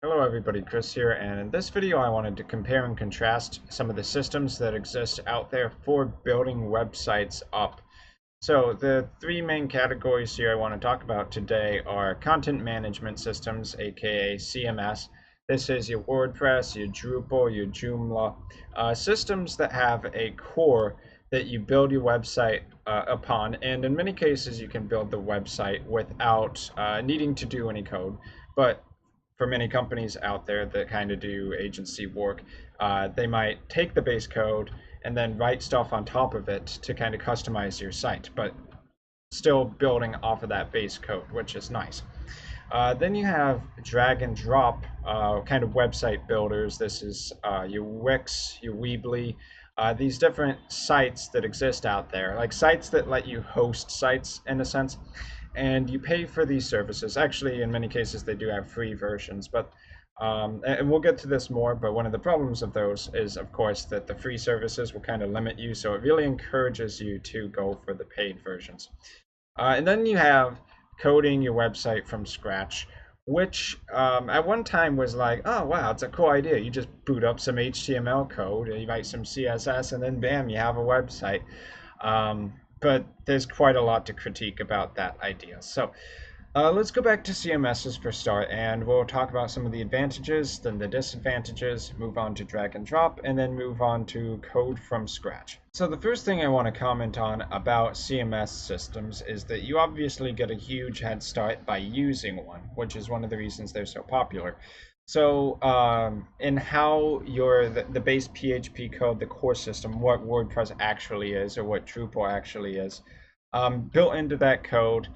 Hello everybody, Chris here, and in this video I wanted to compare and contrast some of the systems that exist out there for building websites up. So the three main categories here I want to talk about today are content management systems, aka CMS. This is your WordPress, your Drupal, your Joomla, systems that have a core that you build your website upon, and in many cases you can build the website without needing to do any code. But for many companies out there that kind of do agency work, they might take the base code and then write stuff on top of it to kind of customize your site, but still building off of that base code, which is nice. Then you have drag and drop kind of website builders. This is your Wix, your Weebly, these different sites that exist out there, like sites that let you host sites in a sense, and you pay for these services. Actually, in many cases, they do have free versions, but and we'll get to this more, but one of the problems of those is, of course, that the free services will kind of limit you, so it really encourages you to go for the paid versions. And then you have coding your website from scratch, which at one time was like, oh wow, it's a cool idea. You just boot up some HTML code, and you write some CSS, and then bam, you have a website. But there's quite a lot to critique about that idea. So let's go back to CMSs for start, and we'll talk about some of the advantages, then the disadvantages, move on to drag and drop, and then move on to code from scratch. So the first thing I want to comment on about CMS systems is that you obviously get a huge head start by using one, which is one of the reasons they're so popular. So in how the base PHP code, the core system, what WordPress actually is, or what Drupal actually is, built into that code,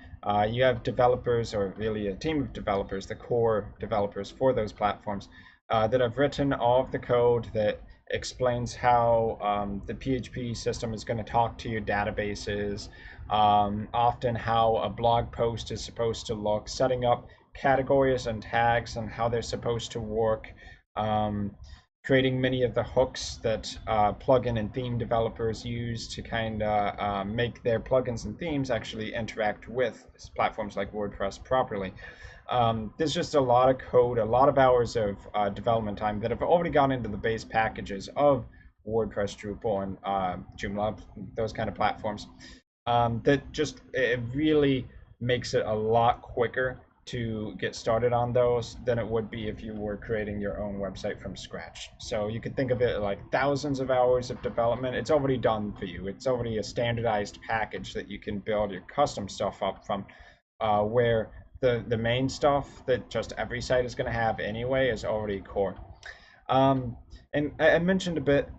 you have developers, or really a team of developers, the core developers for those platforms, that have written all of the code that explains how the PHP system is going to talk to your databases, often how a blog post is supposed to look, setting up categories and tags and how they're supposed to work, creating many of the hooks that plugin and theme developers use to kind of make their plugins and themes actually interact with platforms like WordPress properly. There's just a lot of code, a lot of hours of development time that have already gone into the base packages of WordPress, Drupal, and Joomla, those kind of platforms. That just, it really makes it a lot quicker to get started on those than it would be if you were creating your own website from scratch. So you could think of it like thousands of hours of development. It's already done for you. It's already a standardized package that you can build your custom stuff up from, where the main stuff that just every site is going to have anyway is already core. And I mentioned a bit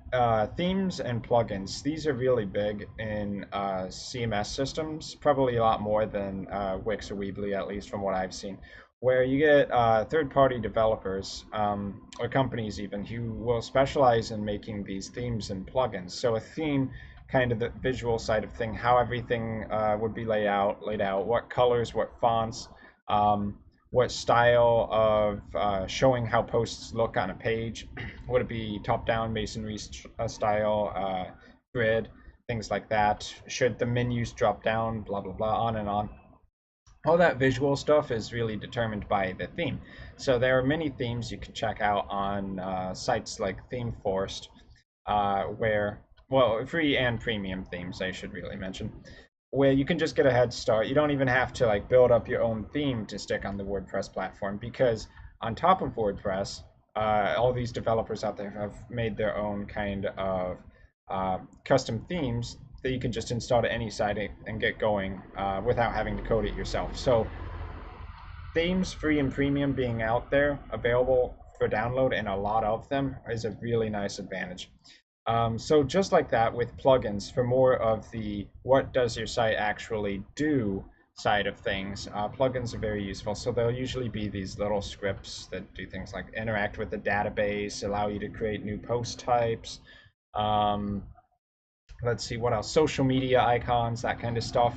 themes and plugins. These are really big in CMS systems, probably a lot more than Wix or Weebly, at least from what I've seen, where you get third-party developers or companies even who will specialize in making these themes and plugins. So a theme, kind of the visual side of thing, how everything would be laid out, what colors, what fonts, what style of showing how posts look on a page. Would it be top-down masonry style, grid, things like that? Should the menus drop down, blah, blah, blah, on and on. All that visual stuff is really determined by the theme. So there are many themes you can check out on sites like ThemeForest, where, well, free and premium themes, I should really mention, where you can just get a head start. You don't even have to like build up your own theme to stick on the WordPress platform, because on top of WordPress, all these developers out there have made their own kind of custom themes that you can just install to any site and get going without having to code it yourself. So themes, free and premium, being out there available for download, and a lot of them, is a really nice advantage. So just like that with plugins, for more of the what does your site actually do side of things, plugins are very useful. So they'll usually be these little scripts that do things like interact with the database, allow you to create new post types. Let's see, what else? Social media icons, that kind of stuff,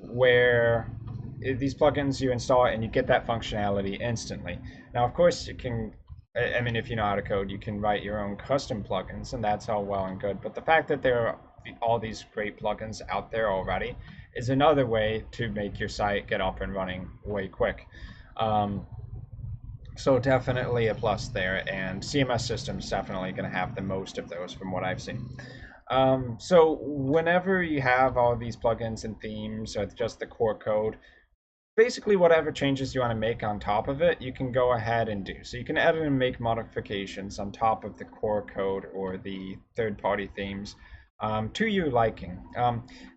where these plugins, you install it and you get that functionality instantly. Now, of course, you can, I mean, if you know how to code, you can write your own custom plugins, and that's all well and good. But the fact that there are all these great plugins out there already is another way to make your site get up and running way quick. So definitely a plus there, and CMS systems definitely going to have the most of those from what I've seen. So whenever you have all these plugins and themes or just the core code, basically whatever changes you want to make on top of it, you can go ahead and do. So you can edit and make modifications on top of the core code or the third-party themes to your liking.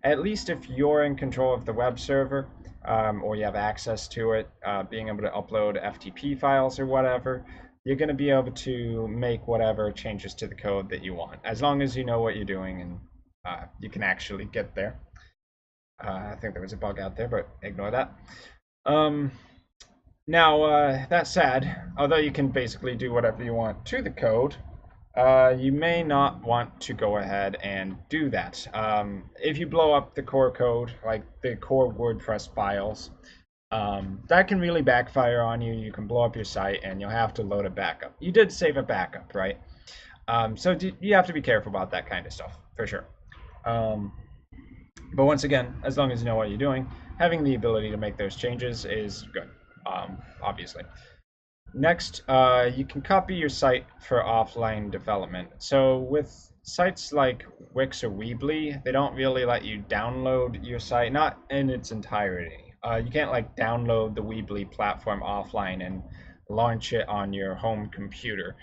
At least if you're in control of the web server or you have access to it, being able to upload FTP files or whatever, you're going to be able to make whatever changes to the code that you want, as long as you know what you're doing and you can actually get there. I think there was a bug out there, but ignore that. Um, that said, although you can basically do whatever you want to the code, you may not want to go ahead and do that. If you blow up the core code, like the core WordPress files, that can really backfire on you. You can blow up your site and you'll have to load a backup. You did save a backup, right? So you have to be careful about that kind of stuff, for sure. But once again, as long as you know what you're doing, having the ability to make those changes is good, obviously. Next, you can copy your site for offline development. So with sites like Wix or Weebly, they don't really let you download your site, not in its entirety. You can't like download the Weebly platform offline and launch it on your home computer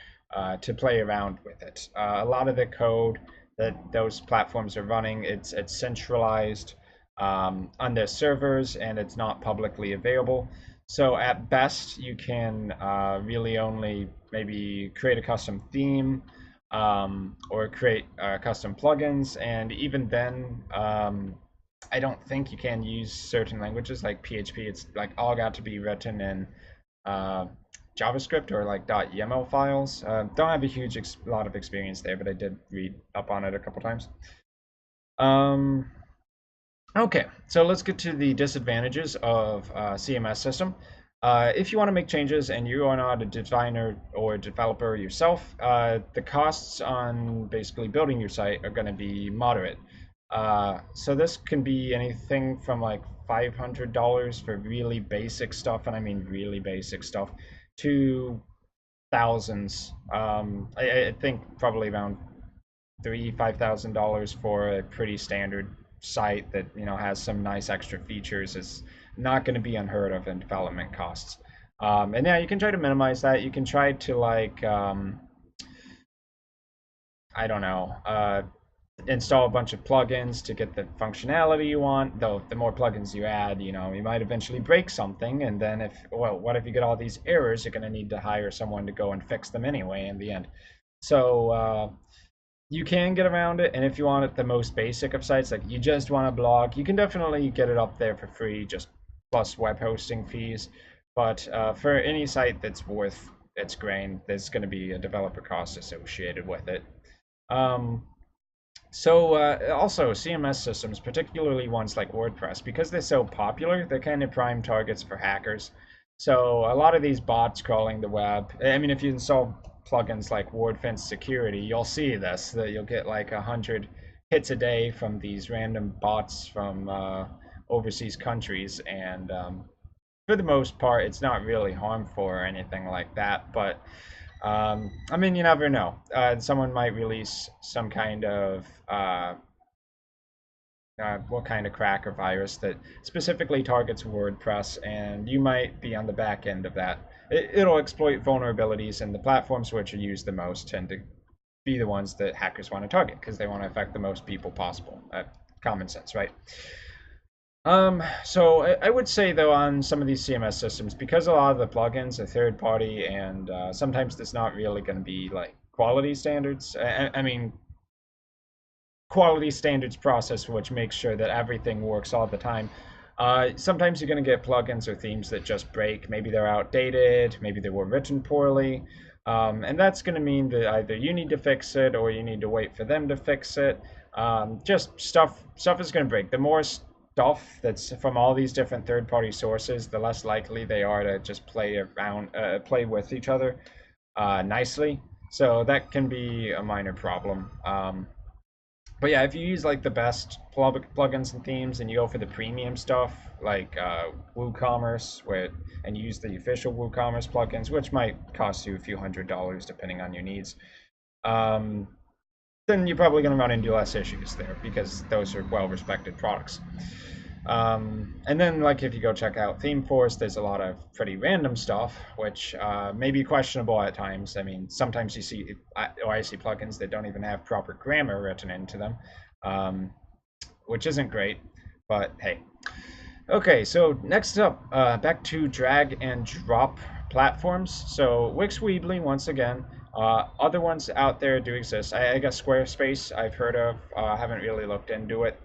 to play around with it. A lot of the code that those platforms are running, it's centralized on their servers and it's not publicly available. So at best, you can really only maybe create a custom theme or create custom plugins, and even then, I don't think you can use certain languages like PHP. It's like all got to be written in uh, JavaScript or like .yaml files. Don't have a huge lot of experience there, but I did read up on it a couple times. Okay, so let's get to the disadvantages of a CMS system. If you want to make changes and you are not a designer or developer yourself, the costs on basically building your site are going to be moderate. So this can be anything from like $500 for really basic stuff, and I mean really basic stuff, to thousands. I think probably around $5,000 for a pretty standard site that has some nice extra features is not going to be unheard of in development costs. And yeah, you can try to minimize that. You can try to like I don't know, install a bunch of plugins to get the functionality you want. Though the more plugins you add, you might eventually break something, and then what if you get all these errors? You're going to need to hire someone to go and fix them anyway in the end. So you can get around it, and if you want it the most basic of sites, like you just want a blog, you can definitely get it up there for free, just plus web hosting fees. But for any site that's worth its grain, there's going to be a developer cost associated with it. Also CMS systems, particularly ones like WordPress, because they're so popular, they're kind of prime targets for hackers. So a lot of these bots crawling the web, I mean, if you install plugins like WordFence Security, you'll see this, that you'll get like 100 hits a day from these random bots from overseas countries. And for the most part, it's not really harmful or anything like that. But I mean, you never know. Someone might release some kind of what kind of crack or virus that specifically targets WordPress, and you might be on the back end of that. It'll exploit vulnerabilities, and the platforms which are used the most tend to be the ones that hackers want to target because they want to affect the most people possible. Common sense, right? So I would say though on some of these CMS systems, because a lot of the plugins are third party and sometimes there's not really going to be like quality standards. I mean, quality standards process which makes sure that everything works all the time. Sometimes you're going to get plugins or themes that just break. Maybe they're outdated, maybe they were written poorly, and that's going to mean that either you need to fix it or you need to wait for them to fix it. Just stuff is going to break. The more stuff that's from all these different third-party sources, the less likely they are to just play with each other nicely. So that can be a minor problem. But yeah, if you use like the best plugins and themes and you go for the premium stuff like WooCommerce and you use the official WooCommerce plugins, which might cost you a few $100s depending on your needs, um, then you're probably going to run into less issues there because those are well-respected products. And then, like, if you go check out ThemeForce, there's a lot of pretty random stuff, which may be questionable at times. I mean, sometimes you see, I see plugins that don't even have proper grammar written into them, um, which isn't great, but hey. Okay, so next up, back to drag and drop platforms. So Wix Weebly, once again. Other ones out there do exist. I guess Squarespace I've heard of. Haven't really looked into it.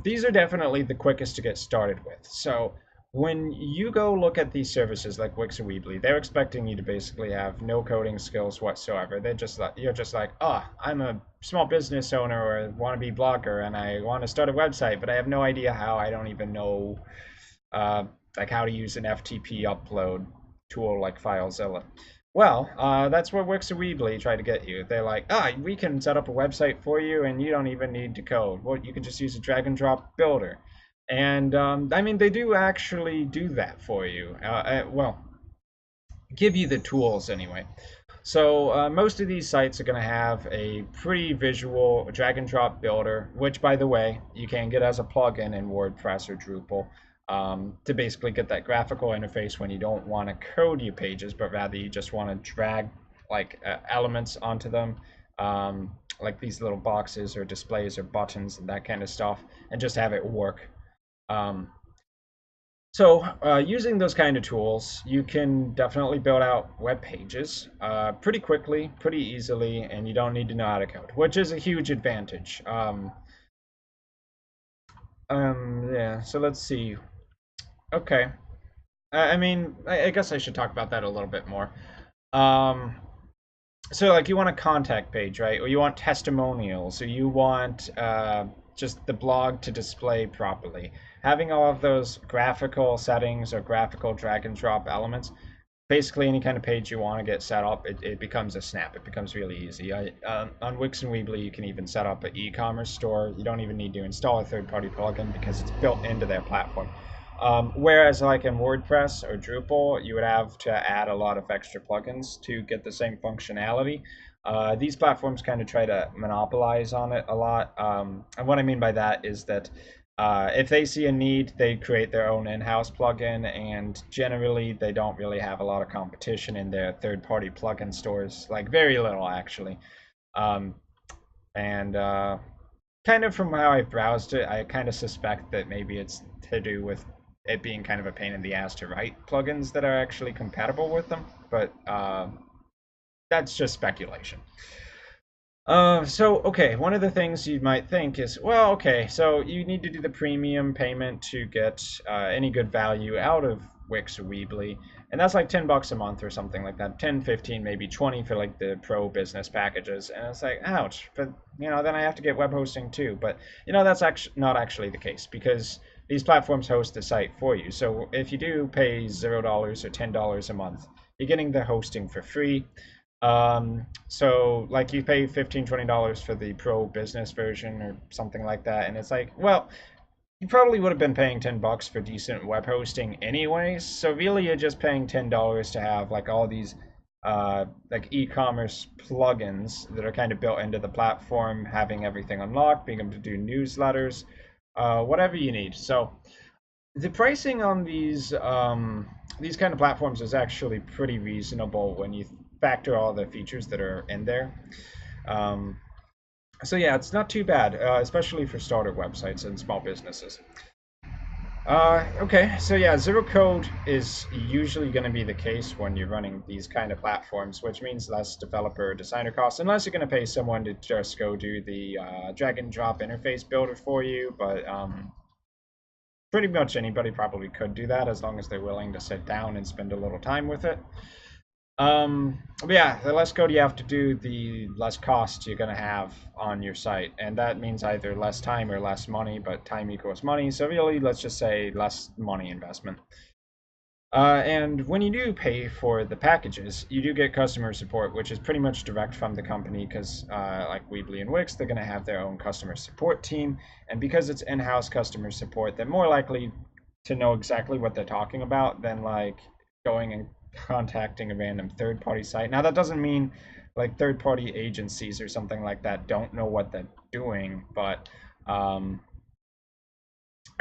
These are definitely the quickest to get started with. So when you go look at these services like Wix or Weebly, they're expecting you to basically have no coding skills whatsoever. They're just like, you're just like, oh, I'm a small business owner or a wannabe blogger and I want to start a website, but I have no idea how. I don't even know uh, like how to use an FTP upload tool like FileZilla. Well, that's what Wix or Weebly try to get you. They're like, we can set up a website for you and you don't even need to code. Well, you can just use a drag and drop builder. And I mean, they do actually do that for you. Well, give you the tools anyway. So most of these sites are going to have a pretty visual drag and drop builder, which, by the way, you can get as a plugin in WordPress or Drupal to basically get that graphical interface when you don't want to code your pages, but rather you just want to drag like elements onto them, like these little boxes or displays or buttons and that kind of stuff, and just have it work. Um, so using those kind of tools, you can definitely build out web pages pretty quickly, pretty easily, and you don't need to know how to code, which is a huge advantage. Yeah, so let's see. Okay. I mean, I guess I should talk about that a little bit more. Um, so like you want a contact page, right? Or you want testimonials, or you want just the blog to display properly. Having all of those graphical settings or graphical drag and drop elements, basically any kind of page you want to get set up, it becomes a snap. It becomes really easy. On Wix and Weebly, you can even set up an e-commerce store. You don't even need to install a third-party plugin because it's built into their platform. Whereas like in WordPress or Drupal, you would have to add a lot of extra plugins to get the same functionality. These platforms kind of try to monopolize on it a lot. And what I mean by that is that if they see a need, they create their own in-house plugin, and generally they don't really have a lot of competition in their third-party plugin stores, like very little actually. Um, and kind of from how I've browsed it, I kind of suspect that maybe it's to do with it being kind of a pain in the ass to write plugins that are actually compatible with them, but that's just speculation. Okay, one of the things you might think is, well, okay, so you need to do the premium payment to get any good value out of Wix or Weebly, and that's like $10 a month or something like that, 10, 15, maybe 20 for like the pro business packages, and it's like, ouch, but then I have to get web hosting too, but that's actually not actually the case because these platforms host the site for you. So if you do pay $0 or $10 a month, you're getting the hosting for free. So like you pay $15, $20 for the pro business version or something like that, and it's like, well, you probably would have been paying $10 for decent web hosting anyways. So really, you're just paying $10 to have like all these like e-commerce plugins that are kind of built into the platform, having everything unlocked, being able to do newsletters, whatever you need. So the pricing on these kind of platforms is actually pretty reasonable when you factor all the features that are in there. Um, so yeah, it's not too bad, especially for starter websites and small businesses. Okay, so yeah, zero code is usually going to be the case when you're running these kind of platforms, which means less developer designer costs, unless you're going to pay someone to just go do the drag and drop interface builder for you. But pretty much anybody probably could do that as long as they're willing to sit down and spend a little time with it. But yeah, the less code you have to do, the less cost you're going to have on your site. And that means either less time or less money, but time equals money. So really, let's just say less money investment. And when you do pay for the packages, you do get customer support, which is pretty much direct from the company because, like Weebly and Wix, they're going to have their own customer support team. And because it's in-house customer support, they're more likely to know exactly what they're talking about than like going and contacting a random third-party site. Now, that doesn't mean like third-party agencies or something like that don't know what they're doing, but I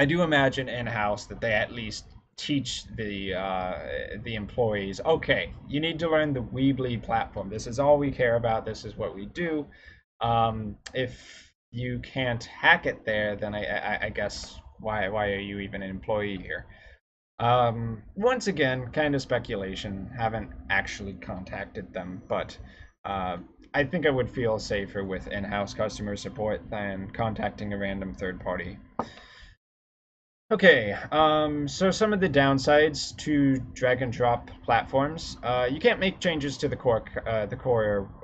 do imagine in-house that they at least teach the employees, okay, you need to learn the Weebly platform. This is all we care about. This is what we do. If you can't hack it there, then I guess why are you even an employee here? Once again, kind of speculation. Haven't actually contacted them, but uh, I think I would feel safer with in-house customer support than contacting a random third party. Okay, so some of the downsides to drag and drop platforms, you can't make changes to the core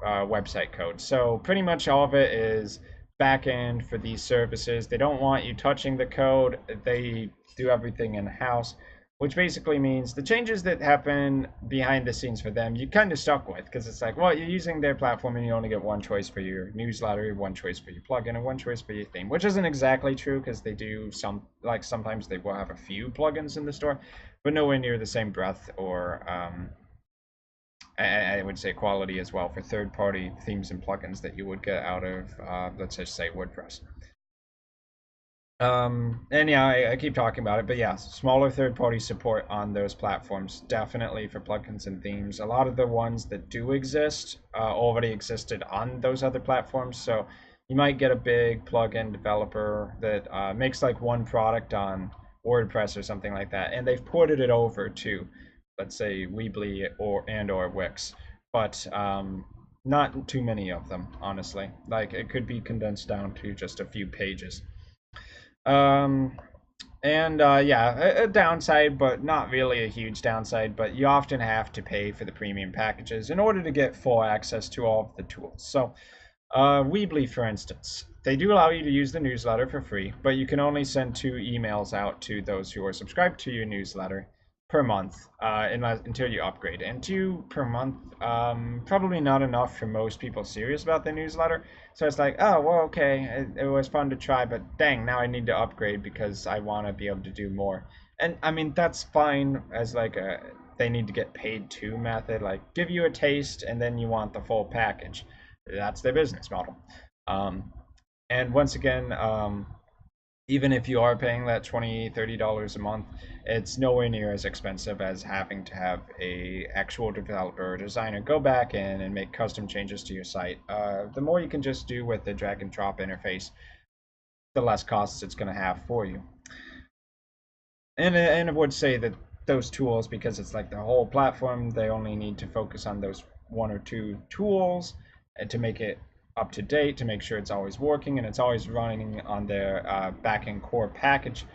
website code. So pretty much all of it is backend for these services. They don't want you touching the code. They do everything in-house, which basically means the changes that happen behind the scenes for them, you kind of stuck with because it's like, well, you're using their platform and you only get one choice for your newsletter, one choice for your plugin, and one choice for your theme, which isn't exactly true because they do like sometimes they will have a few plugins in the store, but nowhere near the same breadth or I would say quality as well for third-party themes and plugins that you would get out of, let's just say WordPress. And yeah, I keep talking about it, but yeah, smaller third-party support on those platforms, definitely for plugins and themes. A lot of the ones that do exist already existed on those other platforms, so you might get a big plugin developer that makes like one product on WordPress or something like that, and they've ported it over to, let's say, Weebly or Wix, but not too many of them, honestly. Like it could be condensed down to just a few pages. Um, and yeah, a downside, but not really a huge downside, but you often have to pay for the premium packages in order to get full access to all of the tools. So, Weebly, for instance, they do allow you to use the newsletter for free, but you can only send 2 emails out to those who are subscribed to your newsletter per month until you upgrade. And 2 per month, probably not enough for most people serious about their newsletter. So it's like, oh, well, okay, it was fun to try, but dang, now I need to upgrade because I want to be able to do more. And I mean, that's fine as like a they need to get paid to method, like give you a taste and then you want the full package. That's their business model. Um, and once again, even if you are paying that $20-30 a month, it's nowhere near as expensive as having to have a actual developer or designer go back in and make custom changes to your site. The more you can just do with the drag and drop interface, the less costs it's going to have for you. And I would say that those tools, because it's like the whole platform, they only need to focus on those 1 or 2 tools to make it up to date, to make sure it's always working and it's always running on their backend core package.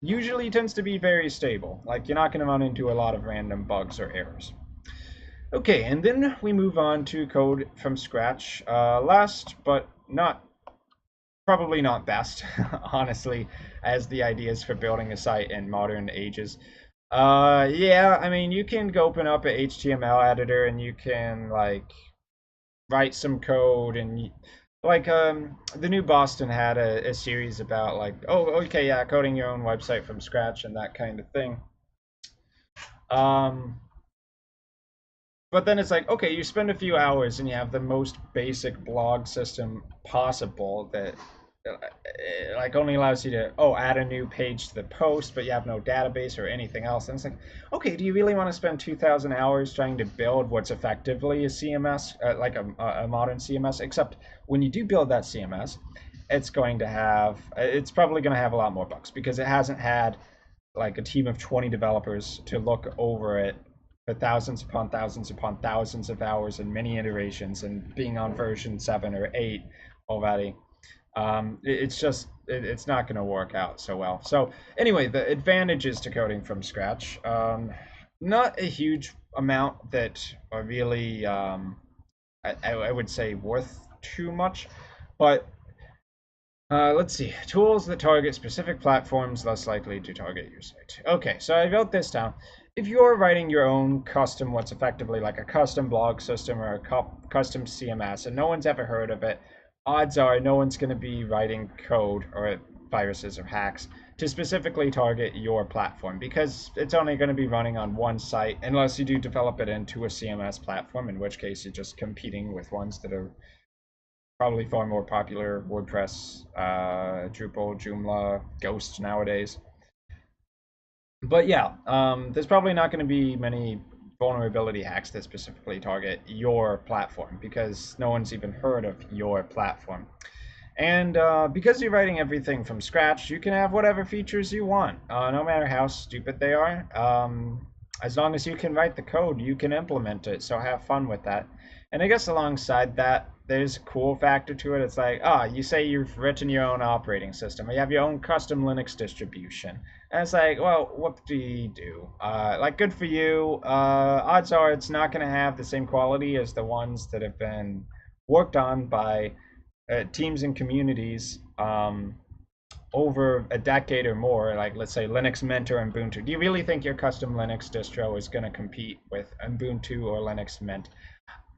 Usually tends to be very stable. Like you're not going to run into a lot of random bugs or errors. Okay, and then we move on to code from scratch. Last but not probably not best, honestly, as the ideas for building a site in modern ages. Yeah, I mean, you can go open up a HTML editor and you can like write some code and like the new Boston had a series about like, oh, okay, yeah, coding your own website from scratch and that kind of thing. Um, but then it's like, okay, you spend a few hours and you have the most basic blog system possible that like only allows you to add a new page to the post, but you have no database or anything else. And it's like, okay, do you really want to spend 2,000 hours trying to build what's effectively a CMS, like a modern CMS? Except when you do build that CMS, it's probably going to have a lot more bugs because it hasn't had like a team of 20 developers to look over it for thousands upon thousands upon thousands of hours and many iterations and being on version 7 or 8 already. It's not going to work out so well. So anyway, the advantages to coding from scratch, not a huge amount that are really, I would say, worth too much, but let's see. Tools that target specific platforms less likely to target your site. Okay, so I wrote this down. if you're writing your own custom, what's effectively like a custom blog system or a custom CMS, and no one's ever heard of it, odds are no one's going to be writing code or viruses or hacks to specifically target your platform because it's only going to be running on one site unless you do develop it into a CMS platform, in which case you're just competing with ones that are probably far more popular: WordPress, Drupal, Joomla, Ghost nowadays. But yeah, there's probably not going to be many vulnerability hacks that specifically target your platform because no one's even heard of your platform. And because you're writing everything from scratch, you can have whatever features you want, no matter how stupid they are. As long as you can write the code, you can implement it. So have fun with that. And I guess alongside that, there's a cool factor to it. It's like, you say you've written your own operating system, or you have your own custom Linux distribution. And it's like, well, what do you do? Like, good for you. Odds are it's not going to have the same quality as the ones that have been worked on by teams and communities over a decade or more, like let's say Linux Mint or Ubuntu. Do you really think your custom Linux distro is going to compete with Ubuntu or Linux Mint?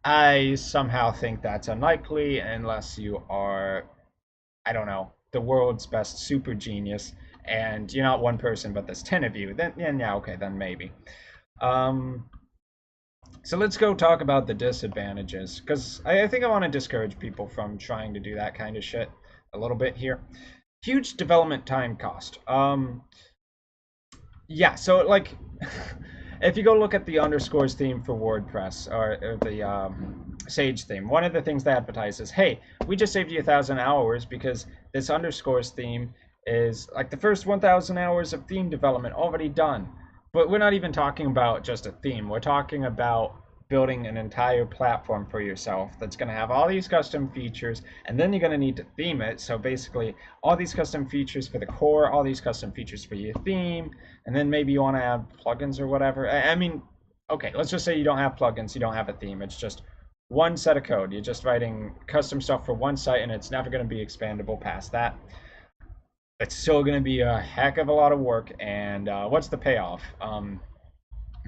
I somehow think that's unlikely unless you are, I don't know, the world's best super genius and you're not one person but there's 10 of you. Then yeah, okay, then maybe. So let's go talk about the disadvantages, because I think I want to discourage people from trying to do that kind of shit a little bit here. Huge development time cost. Yeah, so like, if you go look at the underscores theme for WordPress or the Sage theme, one of the things they advertise is, hey, we just saved you 1,000 hours because this underscores theme is like the first 1,000 hours of theme development already done. But we're not even talking about just a theme. We're talking about building an entire platform for yourself that's going to have all these custom features, and then you're going to need to theme it. So basically, all these custom features for the core, all these custom features for your theme, and then maybe you want to add plugins or whatever. I mean, okay, let's just say you don't have plugins, you don't have a theme. It's just one set of code. You're just writing custom stuff for one site, and it's never going to be expandable past that. It's still going to be a heck of a lot of work, and what's the payoff?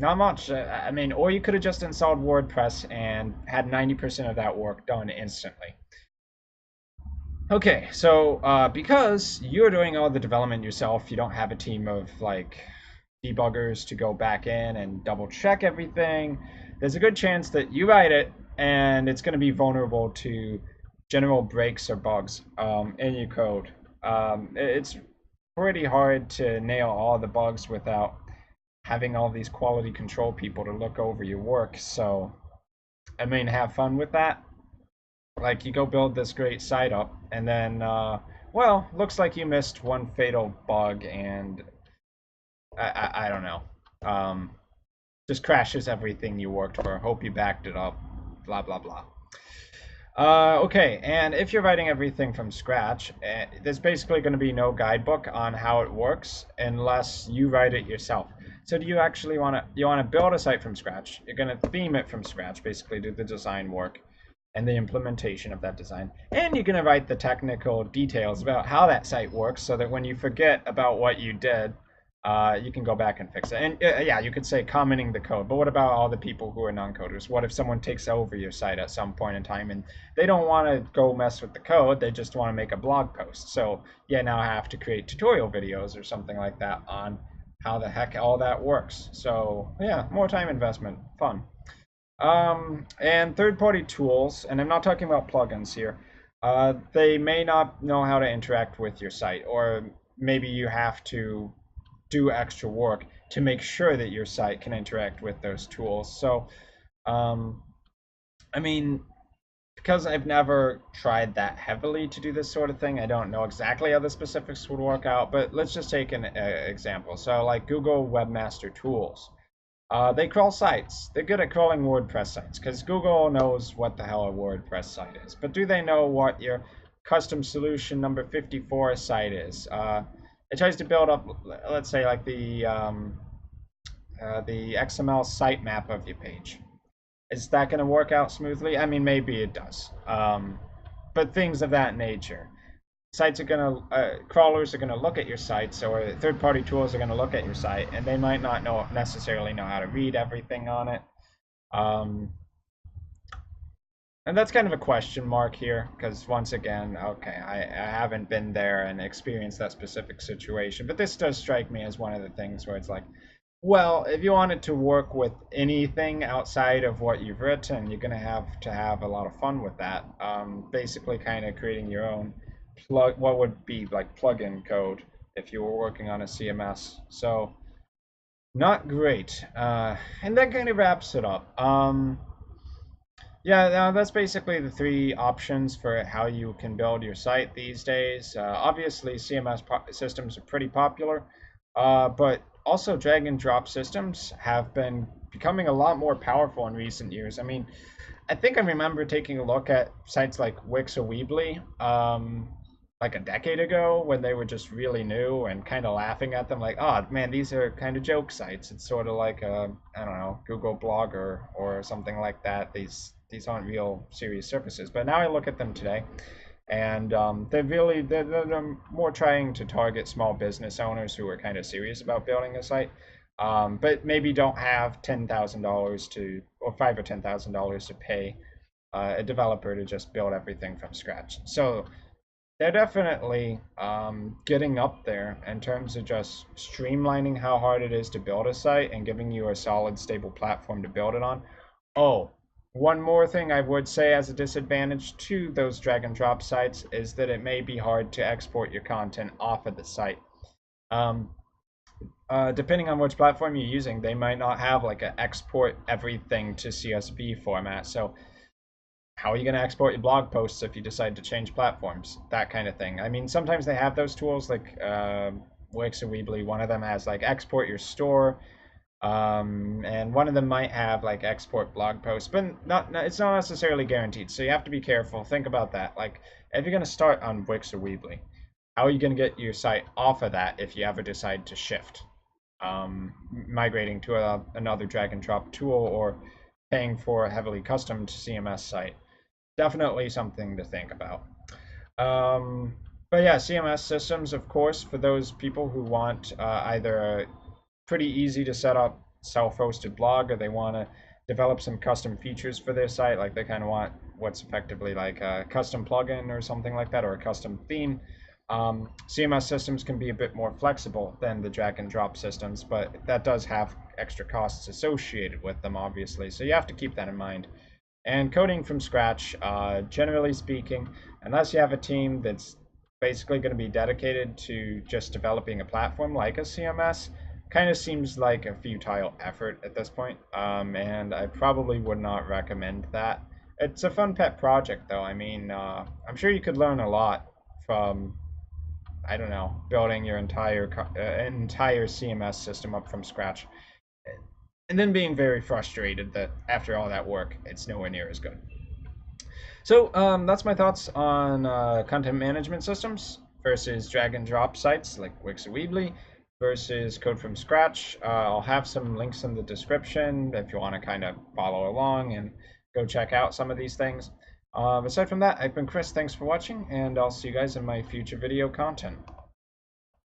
Not much. I mean, or you could have just installed WordPress and had 90% of that work done instantly. Okay, so because you're doing all the development yourself, you don't have a team of like debuggers to go back in and double check everything. There's a good chance that you write it and it's going to be vulnerable to general breaks or bugs in your code. It's pretty hard to nail all the bugs without having all these quality control people to look over your work. So, I mean, have fun with that. Like, you go build this great site up, and then, well, looks like you missed one fatal bug, and I don't know. Just crashes everything you worked for. Hope you backed it up. Blah, blah, blah. Okay, and if you're writing everything from scratch, there's basically going to be no guidebook on how it works unless you write it yourself. So do you actually want to build a site from scratch? You're going to theme it from scratch, basically do the design work and the implementation of that design. And you're going to write the technical details about how that site works so that when you forget about what you did, you can go back and fix it. And yeah, you could say commenting the code, but what about all the people who are non-coders? What if someone takes over your site at some point in time and they don't want to go mess with the code, they just want to make a blog post? So yeah, now I have to create tutorial videos or something like that on how the heck all that works. So yeah, more time investment, fun. And third-party tools, and I'm not talking about plugins here, they may not know how to interact with your site, or maybe you have to do extra work to make sure that your site can interact with those tools. So, I mean, because I've never tried that heavily to do this sort of thing, I don't know exactly how the specifics would work out, but let's just take an example. So like Google Webmaster Tools. They crawl sites. They're good at crawling WordPress sites because Google knows what the hell a WordPress site is. But do they know what your custom solution number 54 site is? It tries to build up, let's say, like the XML sitemap of your page. Is that going to work out smoothly? I mean, maybe it does, but things of that nature. sites are gonna crawlers are gonna look at your sites, or third-party tools are gonna look at your site, and they might not necessarily know how to read everything on it. Um, and that's kind of a question mark here, because once again, okay, I haven't been there and experienced that specific situation, but this does strike me as one of the things where it's like, well, if you want it to work with anything outside of what you've written, you're going to have a lot of fun with that. Basically, kind of creating your own what would be like plugin code if you were working on a CMS. So, not great. And that kind of wraps it up. Yeah, that's basically the three options for how you can build your site these days. Obviously, CMS systems are pretty popular, but also drag and drop systems have been becoming a lot more powerful in recent years. I mean, I think I remember taking a look at sites like Wix or Weebly, like a decade ago when they were just really new and kind of laughing at them like, oh man, these are kind of joke sites. It's sort of like I don't know, Google Blogger or something like that. These aren't real serious services. But now I look at them today, and they're more trying to target small business owners who are kind of serious about building a site, but maybe don't have $10,000 to or $5,000 or $10,000 to pay a developer to just build everything from scratch. So they're definitely getting up there in terms of just streamlining how hard it is to build a site and giving you a solid, stable platform to build it on. Oh, one more thing I would say as a disadvantage to those drag and drop sites is that it may be hard to export your content off of the site. Um, Depending on which platform you're using, they might not have like an export everything to CSV format. So how are you going to export your blog posts if you decide to change platforms? That kind of thing. I mean, sometimes they have those tools like Wix or Weebly. One of them has like export your store, and one of them might have like export blog posts, but it's not necessarily guaranteed. So you have to be careful. Think about that. Like if you're going to start on Wix or Weebly, how are you going to get your site off of that if you ever decide to shift, migrating to another drag and drop tool or paying for a heavily custom CMS site? Definitely something to think about. But yeah, CMS systems, of course, for those people who want either a pretty easy to set up self-hosted blog, or they want to develop some custom features for their site, like they kind of want what's effectively like a custom plugin or something like that, or a custom theme. CMS systems can be a bit more flexible than the drag and drop systems, but that does have extra costs associated with them, obviously. So you have to keep that in mind. And coding from scratch, generally speaking, unless you have a team that's basically going to be dedicated to just developing a platform like a CMS, kind of seems like a futile effort at this point. And I probably would not recommend that. It's a fun pet project, though. I mean, I'm sure you could learn a lot from, I don't know, building your entire CMS system up from scratch, and then being very frustrated that after all that work, it's nowhere near as good. So that's my thoughts on content management systems versus drag and drop sites like Wix or Weebly versus code from scratch. I'll have some links in the description if you want to kind of follow along and go check out some of these things. Aside from that, I've been Chris. Thanks for watching, and I'll see you guys in my future video content.